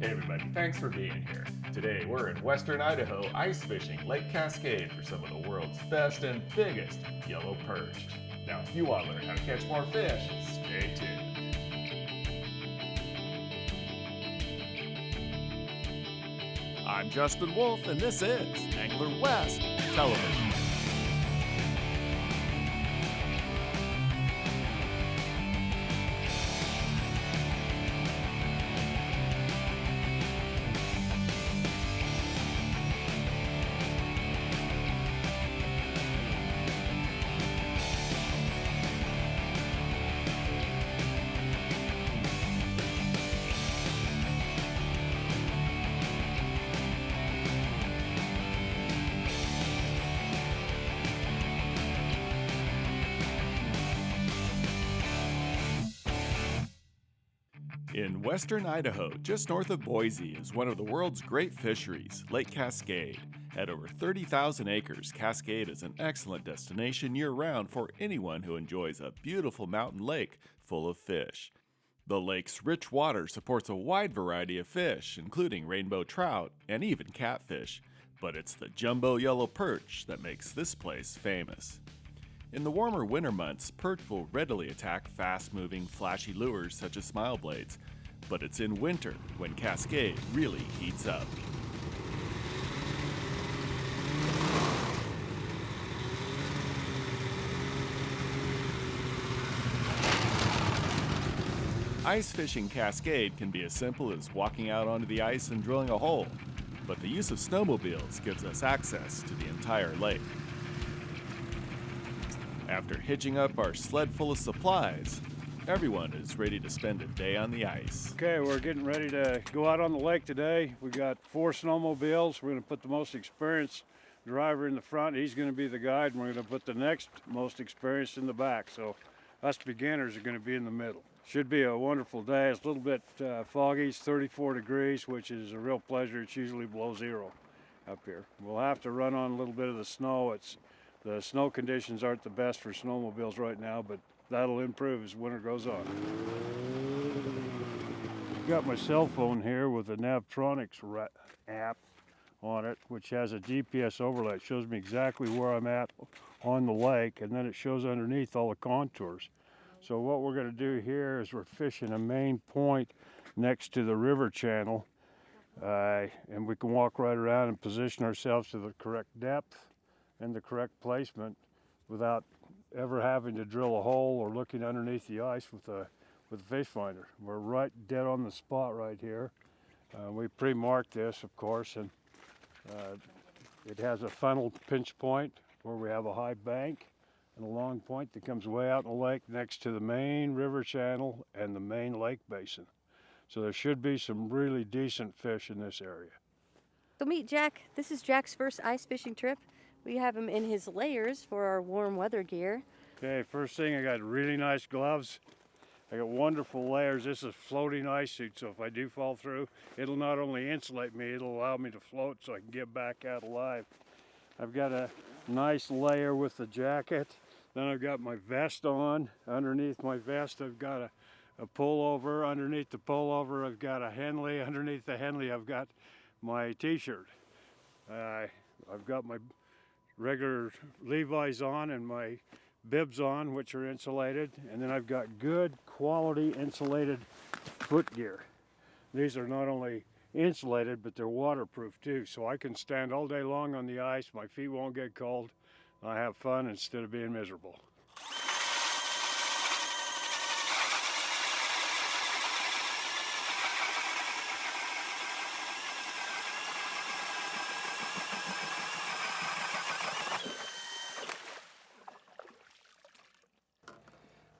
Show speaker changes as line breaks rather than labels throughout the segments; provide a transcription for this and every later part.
Hey everybody, thanks for being here. Today we're in western Idaho ice fishing Lake Cascade for some of the world's best and biggest yellow perch. Now if you want to learn how to catch more fish, stay tuned. I'm Justin Wolf and this is Angler West Television. In western Idaho, just north of Boise, is one of the world's great fisheries, Lake Cascade. At over 30,000 acres, Cascade is an excellent destination year-round for anyone who enjoys a beautiful mountain lake full of fish. The lake's rich water supports a wide variety of fish, including rainbow trout and even catfish. But it's the jumbo yellow perch that makes this place famous. In the warmer winter months, perch will readily attack fast-moving, flashy lures such as smile blades. But it's in winter when Cascade really heats up. Ice fishing Cascade can be as simple as walking out onto the ice and drilling a hole, but the use of snowmobiles gives us access to the entire lake. After hitching up our sled full of supplies, everyone is ready to spend a day on the ice.
Okay, we're getting ready to go out on the lake today. We got 4 snowmobiles. We're going to put the most experienced driver in the front. He's going to be the guide, and we're going to put the next most experienced in the back. So us beginners are going to be in the middle. Should be a wonderful day. It's a little bit foggy. It's 34 degrees, which is a real pleasure. It's usually below zero up here. We'll have to run on a little bit of the snow. The snow conditions aren't the best for snowmobiles right now, but that'll improve as winter goes on. Got my cell phone here with a Navtronics app on it, which has a GPS overlay. It shows me exactly where I'm at on the lake, and then it shows underneath all the contours. So what we're going to do here is we're fishing a main point next to the river channel, and we can walk right around and position ourselves to the correct depth and the correct placement without ever having to drill a hole or looking underneath the ice with a fish finder. We're right dead on the spot right here. We pre-marked this, of course, and it has a funnel pinch point where we have a high bank and a long point that comes way out in the lake next to the main river channel and the main lake basin. So there should be some really decent fish in this area.
So meet Jack. This is Jack's first ice fishing trip. We have him in his layers for our warm weather gear.
Okay, first thing, I got really nice gloves. I got wonderful layers. This is floating ice suit, so if I do fall through, it'll not only insulate me, it'll allow me to float so I can get back out alive. I've got a nice layer with the jacket. Then I've got my vest on. Underneath my vest, I've got a pullover. Underneath the pullover, I've got a Henley. Underneath the Henley, I've got my t-shirt. I've got my regular Levi's on and my bibs on, which are insulated, and then I've got good quality insulated foot gear. These are not only insulated, but they're waterproof too, so I can stand all day long on the ice, my feet won't get cold, and I have fun instead of being miserable.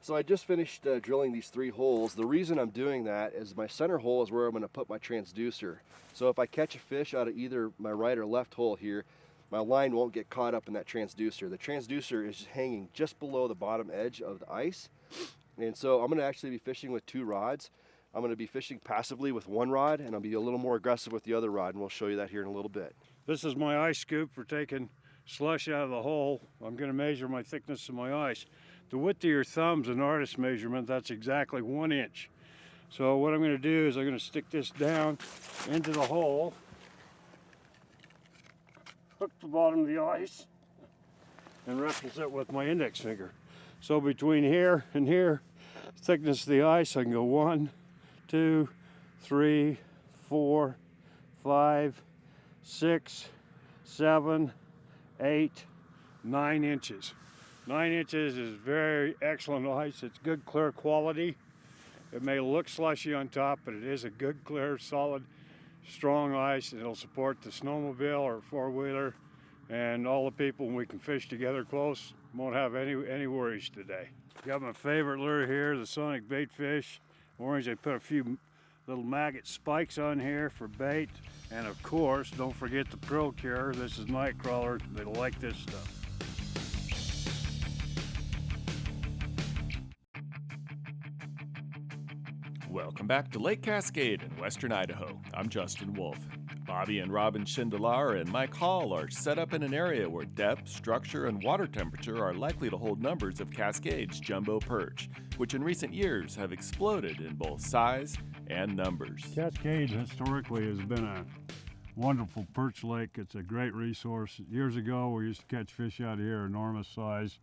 So I just finished drilling these 3 holes. The reason I'm doing that is my center hole is where I'm going to put my transducer. So if I catch a fish out of either my right or left hole here, my line won't get caught up in that transducer. The transducer is hanging just below the bottom edge of the ice. And so I'm going to actually be fishing with 2 rods. I'm going to be fishing passively with 1 rod, and I'll be a little more aggressive with the other rod, and we'll show you that here in a little bit.
This is my ice scoop for taking slush out of the hole. I'm going to measure my thickness of my ice. The width of your thumb's an artist measurement. That's exactly 1 inch. So what I'm going to do is I'm going to stick this down into the hole, hook the bottom of the ice, and reference it with my index finger. So between here and here, thickness of the ice, I can go 1, 2, 3, 4, 5, 6, 7, 8, 9 inches. 9 inches is very excellent ice. It's good, clear quality. It may look slushy on top, but it is a good, clear, solid, strong ice. It'll support the snowmobile or four-wheeler and all the people when we can fish together close. Won't have any worries today. Got my favorite lure here, the Sonic bait fish. Orange, I put a few little maggot spikes on here for bait. And of course, don't forget the Pro Cure. This is night crawler. They like this stuff.
Welcome back to Lake Cascade in western Idaho. I'm Justin Wolf. Bobby and Robin Shindelar and Mike Hall are set up in an area where depth, structure, and water temperature are likely to hold numbers of Cascade's jumbo perch, which in recent years have exploded in both size and numbers.
Cascade historically has been a wonderful perch lake. It's a great resource. Years ago, we used to catch fish out of here, enormous size.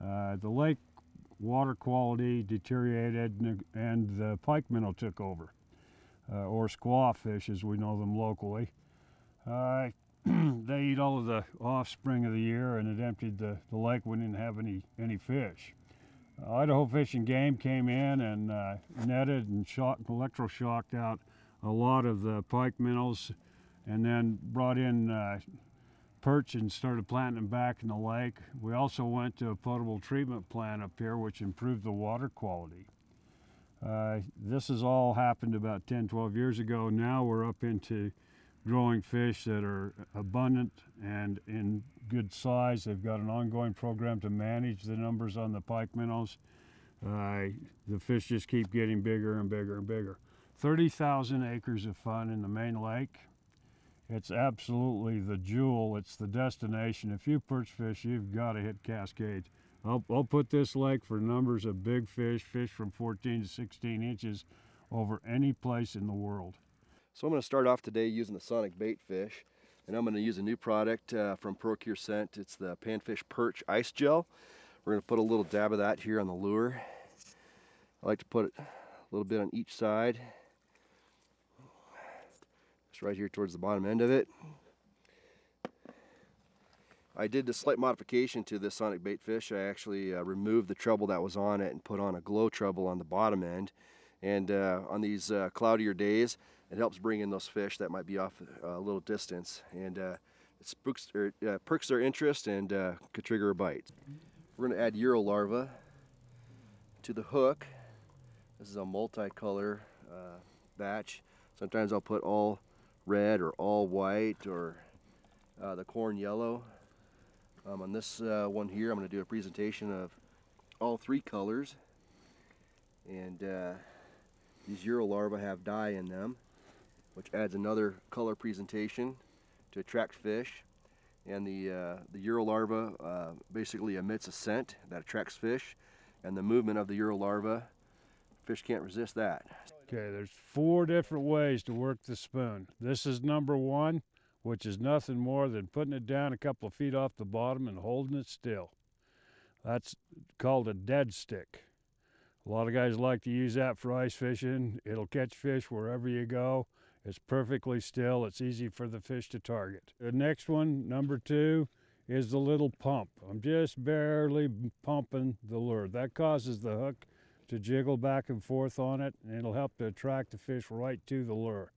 The lake water quality deteriorated and the pike minnow took over, or squaw fish as we know them locally. They eat all of the offspring of the year and it emptied the lake. We didn't have any fish. Idaho Fish and Game came in and netted and electroshocked out a lot of the pike minnows and then brought in perch and started planting them back in the lake. We also went to a potable treatment plant up here which improved the water quality. This has all happened about 10-12 years ago. Now we're up into growing fish that are abundant and in good size. They've got an ongoing program to manage the numbers on the pike minnows. The fish just keep getting bigger and bigger and bigger. 30,000 acres of fun in the main lake. It's absolutely the jewel. It's the destination. If you perch fish, you've got to hit Cascade. I'll put this lake for numbers of big fish from 14 to 16 inches over any place in the world.
So I'm going to start off today using the Sonic bait fish, and I'm going to use a new product from Procure Scent. It's the Fish Perch Ice Gel. We're going to put a little dab of that here on the lure. I like to put it a little bit on each side. Just right here towards the bottom end of it. I did a slight modification to this Sonic bait fish. I actually removed the treble that was on it and put on a glow treble on the bottom end. And on these cloudier days, it helps bring in those fish that might be off a little distance. And it perks their interest and could trigger a bite. We're going to add Euro larva to the hook. This is a multicolor batch. Sometimes I'll put all red or all white or the corn yellow. On this one here, I'm going to do a presentation of all three colors. And these Euro larvae have dye in them, which adds another color presentation to attract fish. And the Euro larva basically emits a scent that attracts fish. And the movement of the Euro larva, fish can't resist that.
Okay, there's 4 different ways to work the spoon. This is number 1, which is nothing more than putting it down a couple of feet off the bottom and holding it still. That's called a dead stick. A lot of guys like to use that for ice fishing. It'll catch fish wherever you go. It's perfectly still. It's easy for the fish to target. The next one, number 2, is the little pump. I'm just barely pumping the lure. That causes the hook to jiggle back and forth on it, and it'll help to attract the fish right to the lure.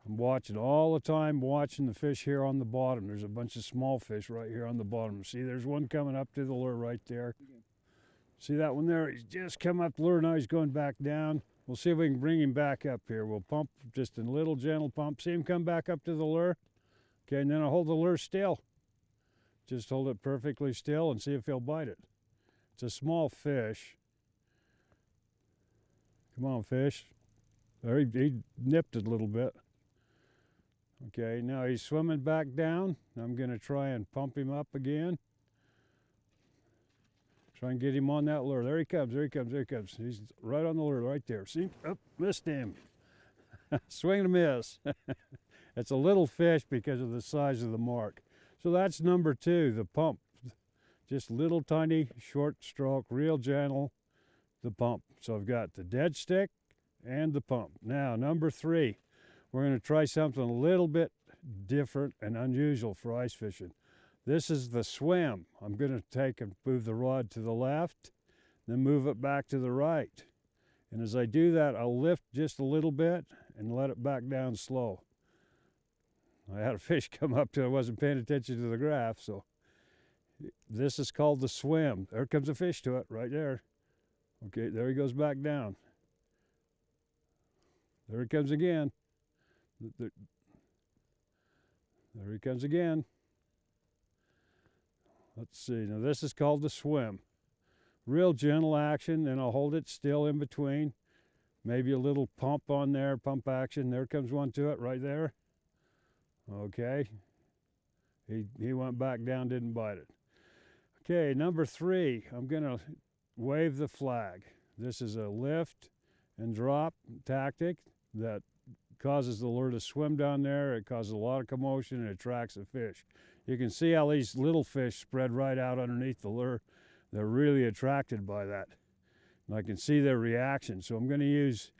I'm watching all the time, watching the fish here on the bottom. There's a bunch of small fish right here on the bottom. See, there's one coming up to the lure right there. See that one there? He's just come up the lure, now he's going back down. We'll see if we can bring him back up here. We'll pump just a little gentle pump. See him come back up to the lure? Okay, and then I'll hold the lure still. Just hold it perfectly still and see if he'll bite it. It's a small fish. Come on, fish. There, he nipped it a little bit. Okay, now he's swimming back down. I'm going to try and pump him up again. Try and get him on that lure. There he comes, there he comes, there he comes. He's right on the lure, right there. See? Oh, missed him. Swing and a miss. It's a little fish because of the size of the mark. So that's number 2, the pump. Just little tiny short stroke, real gentle, the pump. So I've got the dead stick and the pump. Now number 3, we're going to try something a little bit different and unusual for ice fishing. This is the swim. I'm going to take and move the rod to the left, then move it back to the right. And as I do that, I'll lift just a little bit and let it back down slow. I had a fish come up to it. I wasn't paying attention to the graph, so this is called the swim. There comes a fish to it right there. Okay, there he goes back down. There he comes again. There he comes again. Let's see, now this is called the swim. Real gentle action, and I'll hold it still in between. Maybe a little pump on there, pump action. There comes one to it right there. Okay, he went back down, didn't bite it. Okay, number 3, I'm gonna wave the flag. This is a lift and drop tactic that causes the lure to swim down there. It causes a lot of commotion and attracts the fish. You can see how these little fish spread right out underneath the lure. They're really attracted by that. And I can see their reaction. So I'm going to use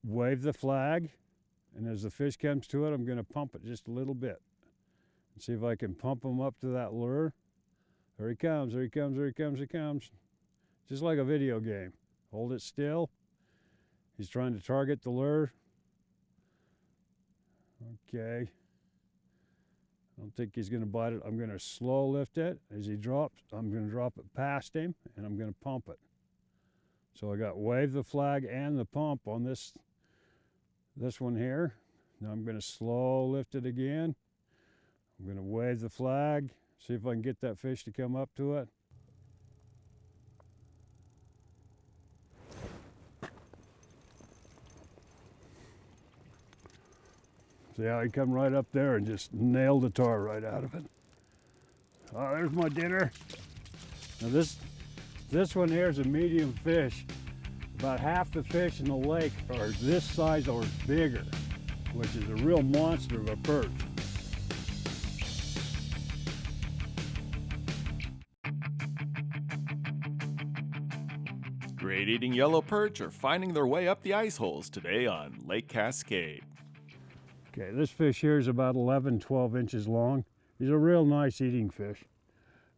wave the flag, and as the fish comes to it, I'm going to pump it just a little bit. And see if I can pump him up to that lure. There he comes, there he comes, there he comes, he comes. Just like a video game. Hold it still. He's trying to target the lure. Okay. I don't think he's going to bite it. I'm going to slow lift it. As he drops, I'm going to drop it past him, and I'm going to pump it. So I got wave the flag and the pump on this one here. Now I'm going to slow lift it again. I'm going to wave the flag, see if I can get that fish to come up to it. See how he come right up there and just nailed the tar right out of it. Oh, there's my dinner. Now this one here is a medium fish. About half the fish in the lake are this size or bigger, which is a real monster of a perch.
Great eating yellow perch are finding their way up the ice holes today on Lake Cascade.
Okay, this fish here is about 11, 12 inches long. He's a real nice eating fish.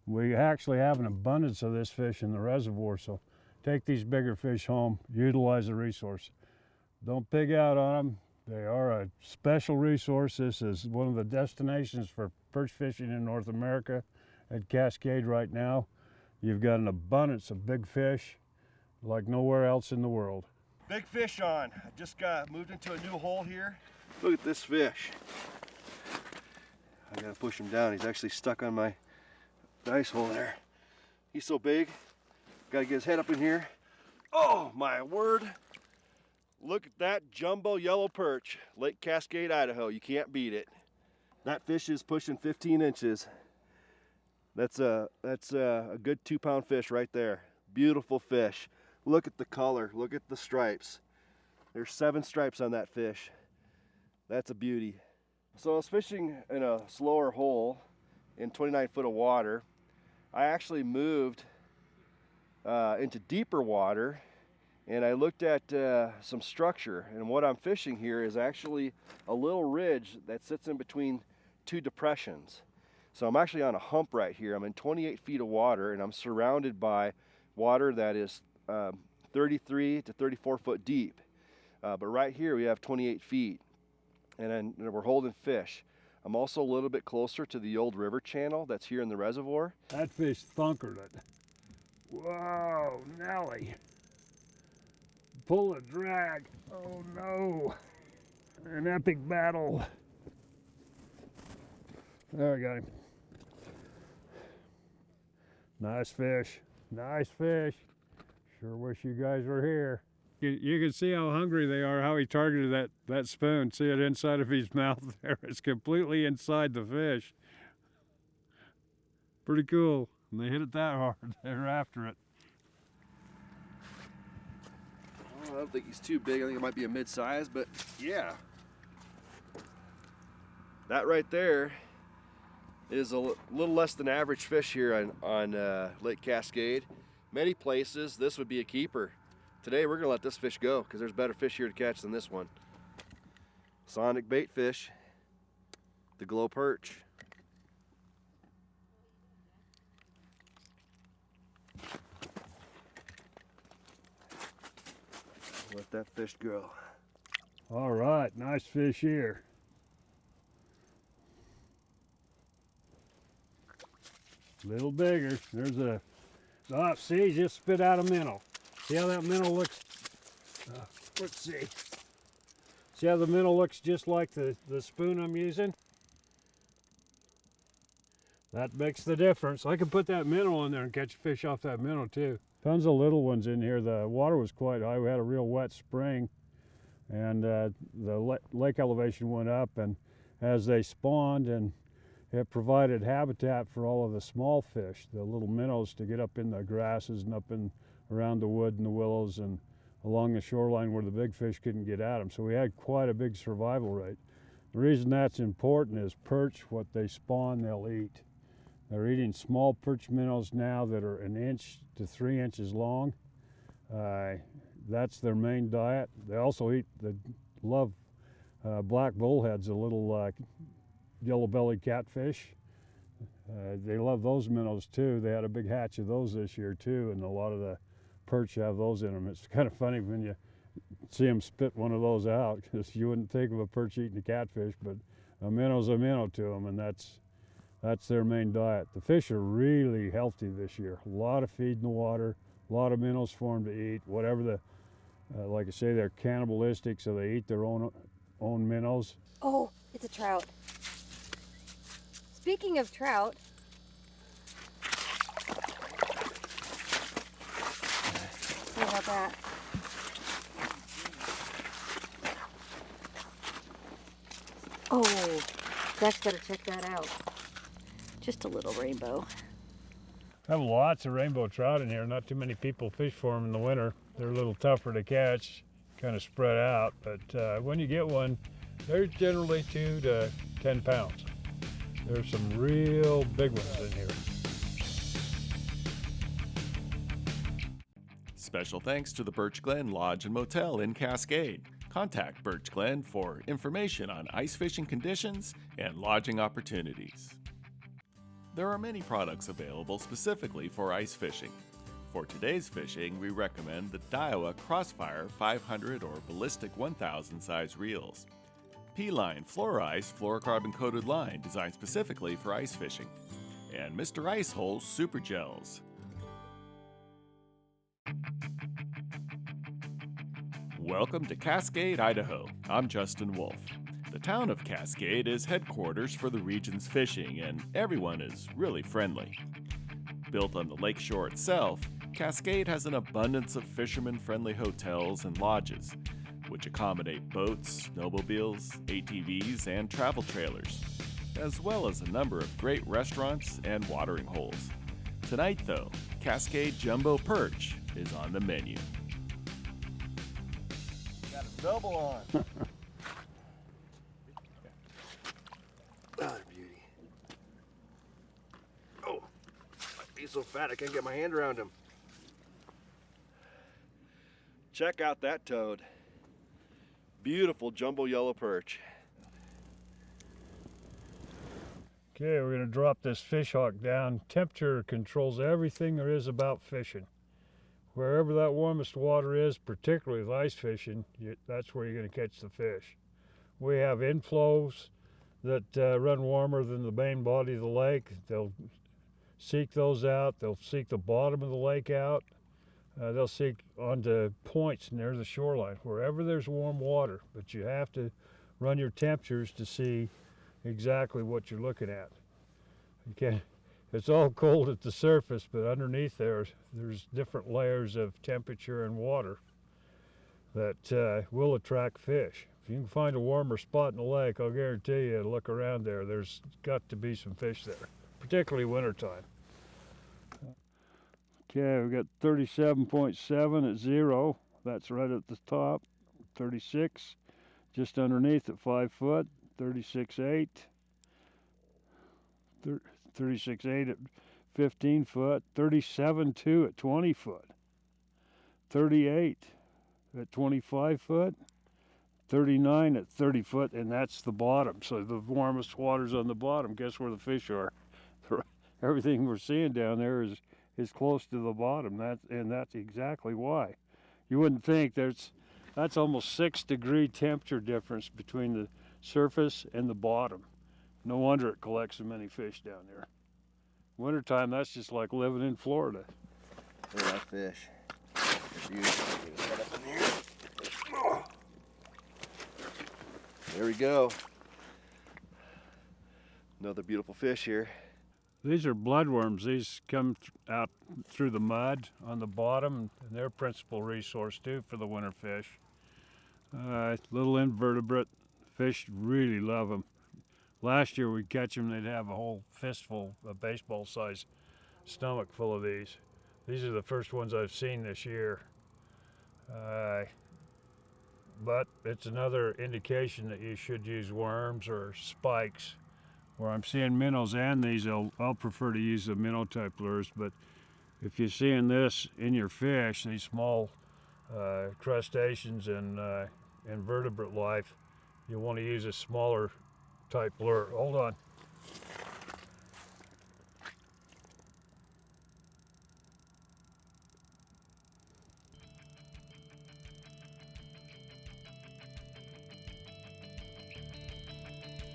We actually have an abundance of this fish in the reservoir, so take these bigger fish home, utilize the resource. Don't pig out on them. They are a special resource. This is one of the destinations for perch fishing in North America at Cascade right now. You've got an abundance of big fish like nowhere else in the world.
Big fish on. I just got moved into a new hole here. Look at this fish. I gotta push him down. He's actually stuck on my ice hole there. He's so big. Gotta get his head up in here. Oh my word. Look at that jumbo yellow perch. Lake Cascade, Idaho. You can't beat it. That fish is pushing 15 inches. That's a good 2-pound fish right there. Beautiful fish. Look at the color. Look at the stripes. There's 7 stripes on that fish. That's a beauty. So I was fishing in a slower hole in 29 foot of water. I actually moved into deeper water, and I looked at some structure, and what I'm fishing here is actually a little ridge that sits in between 2 depressions. So I'm actually on a hump right here. I'm in 28 feet of water, and I'm surrounded by water that is 33 to 34 foot deep. But right here we have 28 feet. And then we're holding fish. I'm also a little bit closer to the old river channel that's here in the reservoir.
That fish thunkered it. Whoa, Nelly. Pull a drag. Oh no. An epic battle. There we go. Nice fish. Nice fish. Sure wish you guys were here. You can see how hungry they are, how he targeted that spoon. See it inside of his mouth there. It's completely inside the fish. Pretty cool. And they hit it that hard. They're after it.
Oh, I don't think he's too big. I think it might be a mid-size, but yeah. That right there is a little less than average fish here on Lake Cascade. Many places, this would be a keeper. Today we're gonna let this fish go because there's better fish here to catch than this one. Sonic bait fish, the Yellow Perch. Let that fish go.
All right, nice fish here. Little bigger. There's a, oh, see, just spit out a minnow. See how that minnow looks? Let's see. See how the minnow looks just like the spoon I'm using? That makes the difference. I could put that minnow in there and catch a fish off that minnow too. Tons of little ones in here. The water was quite high. We had a real wet spring, and the lake elevation went up, and as they spawned, and it provided habitat for all of the small fish, the little minnows, to get up in the grasses and up in around the wood and the willows and along the shoreline where the big fish couldn't get at them. So we had quite a big survival rate. The reason that's important is perch, what they spawn, they'll eat. They're eating small perch minnows now that are 1 inch to 3 inches long. That's their main diet. They also love black bullheads, the little yellow-bellied catfish. They love those minnows too. They had a big hatch of those this year too, and a lot of the perch have those in them. It's kind of funny when you see them spit one of those out, because you wouldn't think of a perch eating a catfish, but a minnow's a minnow to them, and that's their main diet. The fish are really healthy this year. A lot of feed in the water, a lot of minnows for them to eat. Whatever the, like I say, they're cannibalistic, so they eat their own minnows.
Oh, it's a trout. Speaking of trout, see about that. Oh, Zach's got to check that out. Just a little rainbow.
I have lots of rainbow trout in here. Not too many people fish for them in the winter. They're a little tougher to catch, kind of spread out, but when you get one, they're generally 2 to 10 pounds. There's some real big ones in here.
Special thanks to the Birch Glen Lodge and Motel in Cascade. Contact Birch Glen for information on ice fishing conditions and lodging opportunities. There are many products available specifically for ice fishing. For today's fishing, we recommend the Daiwa Crossfire 500 or Ballistic 1000 size reels. P-Line Floor Ice fluorocarbon-coated line designed specifically for ice fishing. And Mr. Ice Hole Super Gels. Welcome to Cascade, Idaho. I'm Justin Wolf. The town of Cascade is headquarters for the region's fishing, and everyone is really friendly. Built on the lakeshore itself, Cascade has an abundance of fisherman-friendly hotels and lodges, which accommodate boats, snowmobiles, ATVs, and travel trailers, as well as a number of great restaurants and watering holes. Tonight, though, Cascade Jumbo Perch is on the menu.
Got a double on. Another beauty. Oh, he's so fat I can't get my hand around him. Check out that toad. Beautiful jumbo yellow perch.
Okay, we're going to drop this fish hawk down. Temperature controls everything there is about fishing. Wherever that warmest water is, particularly with ice fishing, that's where you're going to catch the fish. We have inflows that run warmer than the main body of the lake. They'll seek those out. They'll seek the bottom of the lake out. They'll seek onto points near the shoreline, wherever there's warm water. But you have to run your temperatures to see exactly what you're looking at. Okay, it's all cold at the surface, but underneath there's different layers of temperature and water that will attract fish. If you can find a warmer spot in the lake, I'll guarantee you, look around there, there's got to be some fish there, particularly wintertime. Okay, we got 37.7 at 0. That's right at the top. 36, just underneath at 5 foot. 36.8. 36.8 at 15 foot. 37.2 at 20 foot. 38 at 25 foot. 39 at 30 foot, and that's the bottom. So the warmest water's on the bottom. Guess where the fish are? Everything we're seeing down there is close to the bottom. That's exactly why. You wouldn't think that's almost 6-degree temperature difference between the surface and the bottom. No wonder it collects so many fish down there. Wintertime, that's just like living in Florida.
Look at that fish. They're beautiful. Get his head up in here. Oh. There we go. Another beautiful fish here.
These are bloodworms. These come out through the mud on the bottom, and they're a principal resource too for the winter fish. Little invertebrate. Fish really love them. Last year we'd catch them, they'd have a whole fistful, a baseball-sized stomach full of these. These are the first ones I've seen this year. But it's another indication that you should use worms or spikes. Where I'm seeing minnows and these, I'll prefer to use the minnow type lures, but if you're seeing this in your fish, these small crustaceans and invertebrate life, you want to use a smaller type lure. Hold on.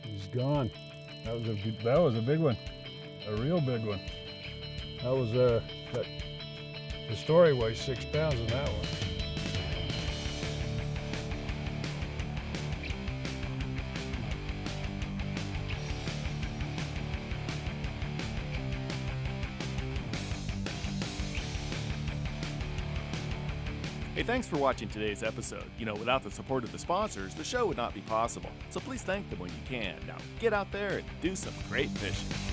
He's gone. That was a big one, a real big one. That was the story weighs 6 pounds in that one.
Hey, thanks for watching today's episode. You know, without the support of the sponsors, the show would not be possible. So please thank them when you can. Now, get out there and do some great fishing.